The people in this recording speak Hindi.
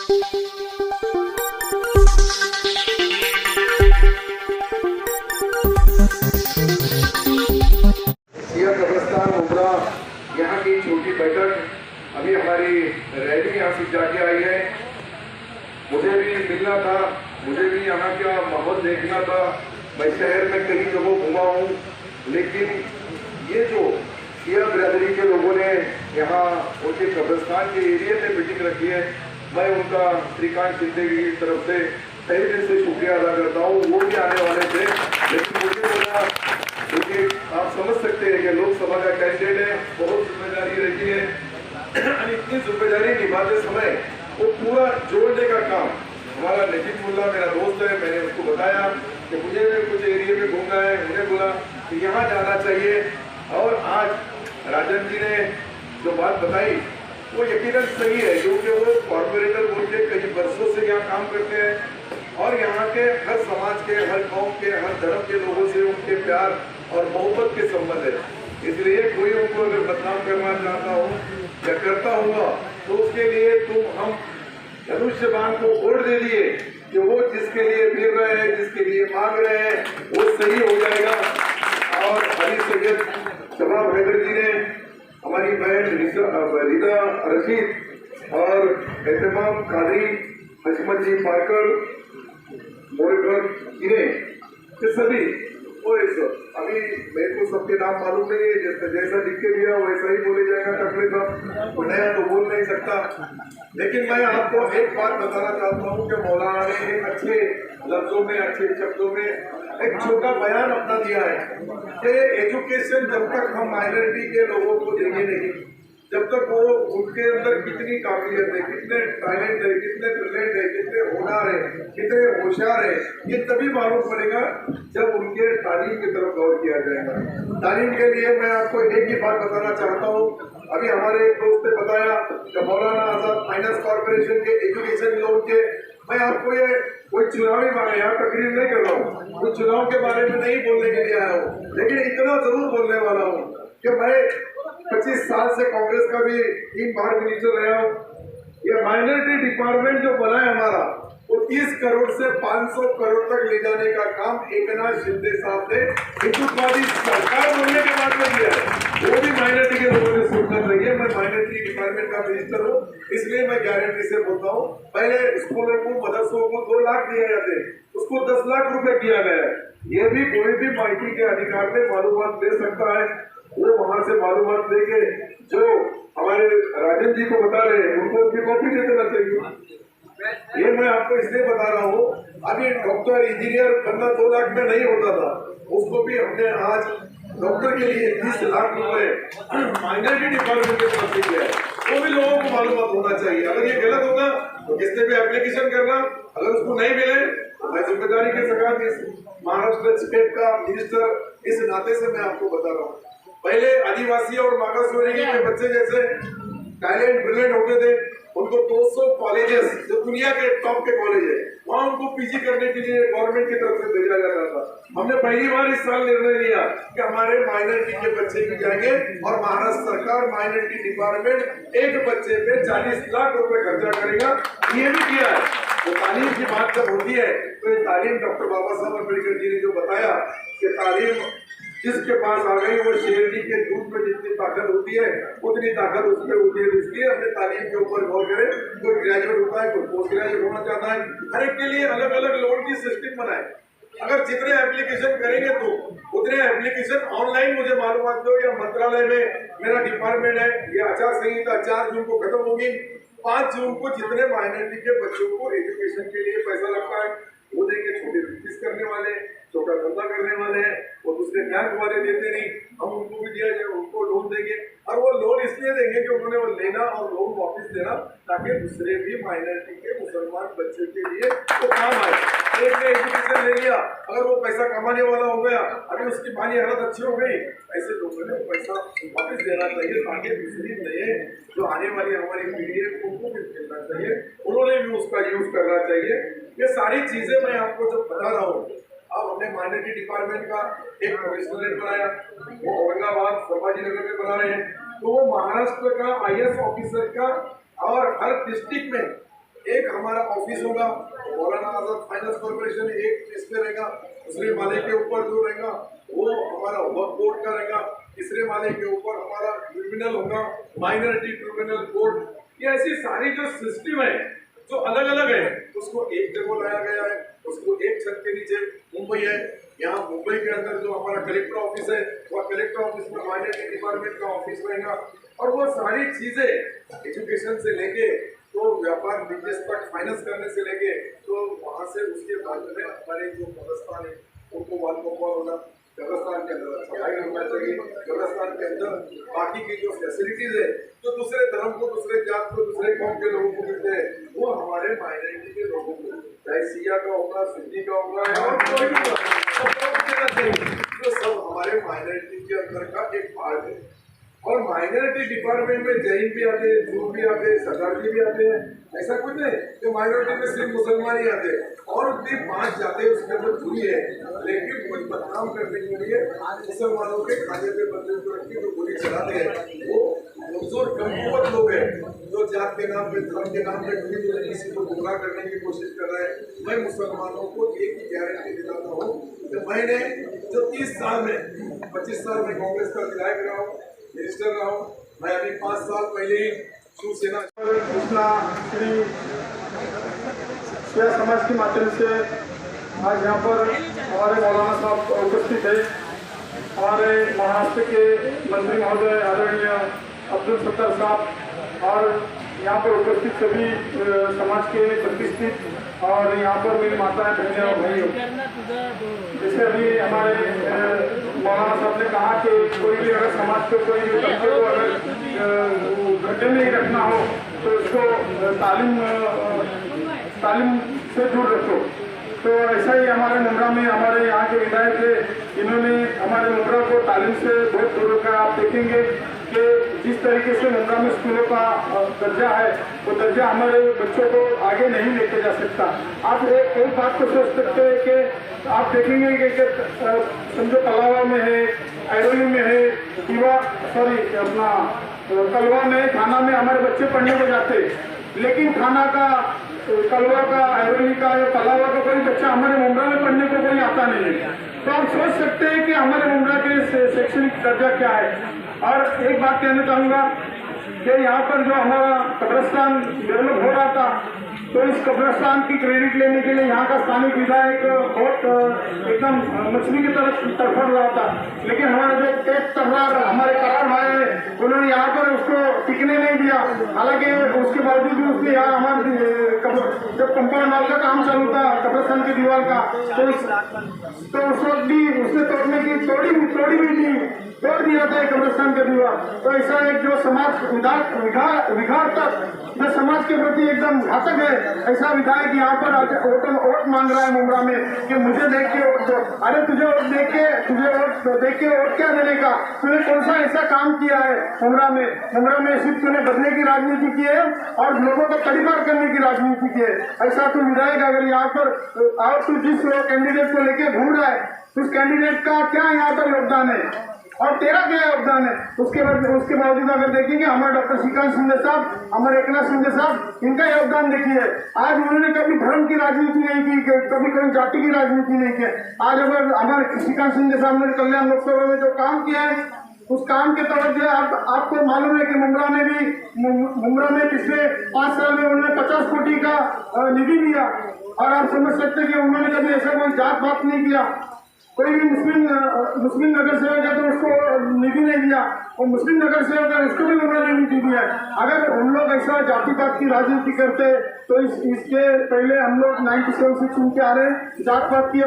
कब्रिस्तान उमरा यहाँ की छोटी बैठक अभी हमारी रैली यहाँ से जाके आई है। मुझे भी मिलना था, मुझे भी यहाँ का माहौल देखना था। मैं शहर में कई जगह घूमा हूँ, लेकिन ये जो शिया बिरादरी के लोगों ने यहाँ उनके कब्रिस्तान के एरिया में मीटिंग रखी है, मैं उनका श्रीकांत शिंदे की तरफ से तहे दिल से शुक्रिया अदा करता हूँ। वो भी आने वाले थे, लेकिन मुझे बोला, क्योंकि आप समझ सकते हैं कि लोकसभा का कैंडिडेट है, बहुत जिम्मेदारी रहती है। इतनी जिम्मेदारी निभाते समय वो पूरा जोड़ने का काम हमारा नजीब मुल्ला मेरा दोस्त है, मैंने उसको बताया कि मुझे भी कुछ एरिया में घूमना है। उन्हें बोला कि यहाँ जाना चाहिए, और आज राजन जी ने जो बात बताई वो यकीनन सही है, क्योंकि वो कॉर्पोरेटर बोल के कई वर्षों से यहाँ काम करते हैं और यहाँ के हर समाज के, हर कौम के, हर धर्म के लोगों से उनके प्यार और मोहब्बत के संबंध है। इसलिए कोई उनको अगर बदनाम करना चाहता हो या करता होगा तो उसके लिए तुम हम धनुष्यबाण को वोट दे दिए कि वो जिसके लिए फिर रहे हैं, जिसके लिए मांग रहे हैं, वो सही हो जाएगा। और अली सैयद शबाब हैदर जी ने, हमारी बहन रिदा रशीद और एहतमाम कादरी, हजमत जी पारकर, मोरकर इन्हें, ये सभी अभी मेरे को सबके नाम मालूम नहीं है, जैसा लिख के दिया वैसा ही बोले जाएगा। टकले साहब नया तो बोल नहीं सकता, लेकिन मैं आपको एक बात बताना चाहता हूँ कि मौलाना ने एक अच्छे लफ्जों में, अच्छे शब्दों में एक छोटा बयान अपना दिया है कि एजुकेशन जब तक हम माइनॉरिटी के लोगों को देंगे नहीं, जब तक वो उनके अंदर कितनी काबिलियत है, कितने टैलेंट है, कितने टैलेंट है, कितने होनहार है, कितने होशियार है, ये तभी मालूम पड़ेगा जब उनके तालीम की तरफ गौर किया जाएगा। तालीम के लिए मैं आपको एक ही बात बताना चाहता हूँ। अभी हमारे एक दोस्त ने बताया कि मौलाना आजाद फाइनेंस कॉर्पोरेशन के एजुकेशन लोन के, मैं आपको ये कोई चुनावी बारे यहाँ तकरीर नहीं कर रहा हूँ, कोई चुनाव के बारे में नहीं बोलने के लिए आया हूँ, लेकिन इतना जरूर बोलने वाला हूँ कि मैं 25 साल से कांग्रेस का भी 3 बार मिनिस्टर रहा हूँ। ये माइनॉरिटी डिपार्टमेंट जो बना है हमारा, वो 30 करोड़ से 500 करोड़ तक ले जाने का काम एकनाथ शिंदे साहब ने हिंदुत्ववादी सरकार बनने के बाद में किया है। वो भी माइनॉरिटी के लोगों ने सुनकर रही है। मैं माइनॉरिटी डिपार्टमेंट का मिनिस्टर हूँ, इसलिए मैं गारंटी से बोलता हूँ। पहले स्कूलों को, मदरसों को 2 लाख दिए जाते, उसको 10 लाख रुपए किया गया है। ये भी कोई भी माइटी के अधिकार में मालूमात दे सकता है, वो वहां से मालूमात लेके जो हमारे राजन जी को बता रहे हैं उनको उसकी कॉपी दे देना चाहिए। ये मैं आपको इसलिए बता रहा हूँ, अभी डॉक्टर इंजीनियर बनना 2 लाख में नहीं होता था, उसको भी हमने आज डॉक्टर के लिए 30 लाख रुपए माइनॉरिटी डिपार्टमेंट की तरफ से किया है। वो भी लोगों को मालूमात होना चाहिए। अगर ये गलत होगा तो किसने भी एप्लीकेशन करना, अगर उसको नहीं मिले तो मैं जिम्मेदारी के साथ महाराष्ट्र स्टेट का मिनिस्टर इस नाते से मैं आपको बता रहा हूँ। पहले आदिवासी और मागासवर्गीय के बच्चे जैसे टैलेंट ब्रिलियंट होते थे, उनको 200 कॉलेजेस जो दुनिया के टॉप के कॉलेज है, वहाँ उनको पीजी करने के लिए गवर्नमेंट की तरफ से भेजा जाता था। हमने पहली बार इस साल निर्णय लिया कि हमारे माइनॉरिटी के बच्चे भी जाएंगे और महाराष्ट्र सरकार माइनॉरिटी डिपार्टमेंट एक बच्चे पे 40 लाख रुपए खर्चा करेगा। ये भी किया है। तो तालीम की बात जब होती है तो ये तालीम डॉक्टर बाबा साहब अम्बेडकर जी ने जो बताया कि तालीम जिसके पास आ गई वो शेरनी के दूध में जितनी ताकत होती है उतनी ताकत उसमें होती है। इसलिए हमने तालीम के ऊपर गौर करें। कोई ग्रेजुएट होता है, कोई पोस्ट ग्रेजुएट होना चाहता है, हर एक के लिए अलग अलग लोन की सिस्टम बनाए। अगर जितने एप्लीकेशन करेंगे तो उतने एप्लीकेशन ऑनलाइन मुझे मालूमात दो, या मंत्रालय में मेरा डिपार्टमेंट है, ये आचार संहिता 4 जून को खत्म होगी। 5 जून को जितने माइनॉरिटी के बच्चों को एजुकेशन के लिए पैसा लगता है वो देंगे। छोटे बिजनेस करने वाले, छोटा धंधा करने वाले हैं, वो दूसरे बैंक वाले देते नहीं, हम उनको भी दिया जाए, उनको लोन देंगे। और वो लोन इसलिए देंगे कि उन्होंने वो लेना और लोन वापस देना ताकि दूसरे भी माइनॉरिटी के मुसलमान बच्चे के लिए वो काम आए। एक ने एजुकेशन ले लिया, अगर वो पैसा कमाने वाला हो गया, अभी उसकी माली हालत अच्छी हो गई, ऐसे लोगों ने पैसा वापस देना चाहिए ताकि दूसरी नए जो आने वाली हमारी पीढ़ी है उनको भी मिलना चाहिए, उन्होंने भी उसका यूज करना चाहिए। ये सारी चीजें मैं आपको जब बता रहा हूँ। अब हमने माइनॉरिटी डिपार्टमेंट का एक प्रोफेशनल बनाया, वो औरंगाबाद संभाजी नगर में बना रहे हैं। तो वो महाराष्ट्र का IAS ऑफिसर का और हर डिस्ट्रिक्ट में एक हमारा ऑफिस होगा मौलाना आजाद फाइनेंस कॉर्पोरेशन, एक इस पे रहेगा, दूसरे माले के ऊपर जो रहेगा वो हमारा वक्फ बोर्ड का रहेगा, तीसरे माले के ऊपर हमारा ट्रिब्यूनल होगा, माइनॉरिटी ट्रिब्यूनल कोर्ट। ये ऐसी सारी जो सिस्टम है जो अलग अलग है उसको एक जगह लाया गया है, उसको एक छत के नीचे। मुंबई है, यहाँ मुंबई के अंदर जो हमारा कलेक्टर ऑफिस है वह कलेक्टर ऑफिस में माइनॉरिटी डिपार्टमेंट का ऑफिस रहेगा। और वो सारी चीजें एजुकेशन से लेके तो व्यापार बिजनेस तक, फाइनेंस करने से लेके तो वहाँ से उसके बाद में हमारे जो कब्रस्तान है उनको वाल कॉम्पाउंड होना, कब्रस्तान के अंदर पढ़ाई होना चाहिए, कब्रस्तान के अंदर बाकी की जो फैसिलिटीज है जो दूसरे धर्म को, दूसरे जात को, दूसरे कौम के लोगों को मिलते हैं वो हमारे माइनॉरिटी के लोगों को, चाहे सिया का होगा, सिंधी का होगा और कोई भी देना चाहिए। तो सब हमारे माइनॉरिटी के अंदर का एक पार्ट है। और माइनॉरिटी डिपार्टमेंट में जैन भी आते हैं, जून भी आते हैं, सरदारजी भी आते हैं, ऐसा कुछ नहीं कि माइनॉरिटी में सिर्फ मुसलमान ही आते हैं। और भी 5 जाते उसके अंदर जुड़ी है, लेकिन कुछ बदनाम करने के लिए मुसलमानों के खाने पे बंदे को रखी जो गोली चलाते हैं वो कमजोर कमकुवत लोग हैं जो जात के नाम पे, धर्म के नाम पे किसी को गुमराह करने की कोशिश कर रहे हैं। मैं मुसलमानों को एक ही गारंटी दिलाता हूँ कि मैंने जो 30 साल में 25 साल में कांग्रेस का विधायक रहा हूँ, मिनिस्टर रहा हूँ, मैं अभी 5 साल पहले ही शिवसेना घोषणा श्री शिया समाज के माध्यम से आज यहाँ पर हमारे मौलाना साहब उपस्थित है। हमारे महाराष्ट्र के मंत्री महोदय आदरणीय अब्दुल सत्तार साहब और यहाँ पर उपस्थित सभी समाज के प्रतिष्ठित और यहाँ पर मेरी माताएं, बहनें और भाइयों, जैसे अभी हमारे मौलाना साहब ने कहा कि कोई भी अगर समाज को, कोई भी बच्चे को अगर गड्ढे में ही रखना हो तो उसको तालीम से दूर रखो। तो ऐसा ही हमारे मुमरा में हमारे यहाँ के विधायक थे, इन्होंने हमारे मुमरा को तालीम से बहुत दूर रखा। आप देखेंगे कि जिस तरीके से मुमरा में स्कूलों का दर्जा है वो दर्जा हमारे बच्चों को आगे नहीं लेके जा सकता। आप एक बात को सोच सकते हैं कि आप देखेंगे कि समझो तलावा में है, ऐरोली में है, अपना कलवा में, थाना में हमारे बच्चे पढ़ने को जाते, लेकिन थाना का, कलवा का, ऐरोली का या तलावा का कोई बच्चा हमारे मुमरा में पढ़ने को कोई आता नहीं है। तो आप सोच सकते हैं कि हमारे मुमरा के शैक्षणिक दर्जा क्या है। और एक बात कहना चाहूँगा कि यहाँ पर जो हमारा कब्रिस्तान डेवलप हो रहा था तो इस कब्रिस्तान की क्रेडिट लेने के लिए यहाँ का स्थानिक विधायक बहुत एकदम मछली की तरफ तड़फड़ रहा था, लेकिन हमारा जो तेज तर्रार हमारे करार भाई है उन्होंने यहाँ पर उसको टिकने नहीं दिया। हालांकि उसके बावजूद भी उसने यहाँ हमारे जब कंपाउंड वाल का काम चालू था कब्रिस्तान की दीवार का तो उस वक्त भी उसने तोड़ी भी थी, तोड़ दिया था कब्रिस्तान की दीवार। तो ऐसा एक जो समाज विघार तक जो समाज के प्रति एकदम घातक है, ऐसा विधायक यहाँ पर वोट मांग रहा है मुमरा में कि मुझे देख के वोट दो। अरे तुझे वोट देख के वोट क्या देने का? तूने कौन सा ऐसा काम किया है मुमरा में सिर्फ तूने बदलने की राजनीति की है और लोगों को तड़ीमार करने की राजनीति की है। ऐसा तू विधायक अगर यहाँ पर और तू जिस कैंडिडेट को लेके घूम रहा है उस कैंडिडेट का क्या यहाँ पर योगदान है और तेरा क्या योगदान है? उसके बावजूद अगर देखेंगे हमारे डॉक्टर श्रीकांत शिंदे साहब, हमारे एकनाथ शिंदे साहब, इनका योगदान देखिए। आज उन्होंने कभी धर्म की राजनीति नहीं की, कभी कोई जाति की राजनीति नहीं की। आज अगर हमारे श्रीकांत शिंदे साहब ने कल्याण लोकसभा में जो काम किया है उस काम के तवज्जो आपको मालूम है कि मुमरा में पिछले 5 साल में उन्होंने 50 कोटी का निधि दिया और आप समझ सकते हैं कि उन्होंने कभी ऐसा कोई जात पात नहीं किया। कोई भी मुस्लिम नगर सेवक है तो उसको निधि नहीं दिया, और मुस्लिम नगर सेवक है उसको भी उन्होंने निधि दिया। अगर हम लोग ऐसा जाति पात की राजनीति करते तो इसके पहले हम लोग 97 से चुन के आ रहे हैं जात पात की